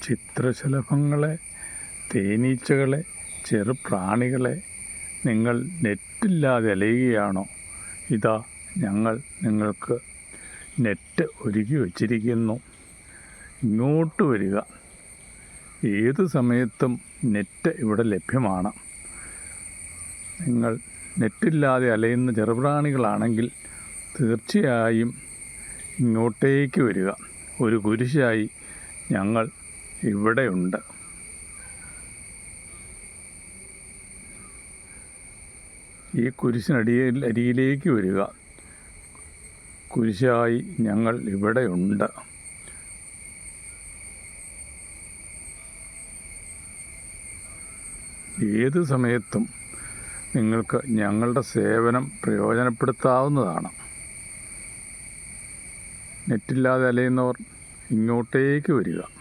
ചിത്രശലഭങ്ങളെ, തേനീച്ചകളെ, ചെറുപ്രാണികളെ, നിങ്ങൾ നെറ്റില്ലാതെ അലയുകയാണോ? ഇതാ ഞങ്ങൾ നിങ്ങൾക്ക് നെറ്റ് ഒരുക്കി വച്ചിരിക്കുന്നു. ഇങ്ങോട്ട് വരിക. ഏതു സമയത്തും നെറ്റ് ഇവിടെ ലഭ്യമാണ്. നിങ്ങൾ നെറ്റില്ലാതെ അലയുന്ന ചെറുപ്രാണികളാണെങ്കിൽ തീർച്ചയായും ഇങ്ങോട്ടേക്ക് വരിക. ഒരു കുരിശായി ഞങ്ങൾ ഇവിടെയുണ്ട്. ഈ അരിയിലേക്ക് വരിക. കുരിശായി ഞങ്ങൾ ഇവിടെയുണ്ട്. ഏത് സമയത്തും നിങ്ങൾക്ക് ഞങ്ങളുടെ സേവനം പ്രയോജനപ്പെടുത്താവുന്നതാണ്. നെറ്റില്ലാതെ അലയുന്നവർ ഇങ്ങോട്ടേക്ക് വരിക.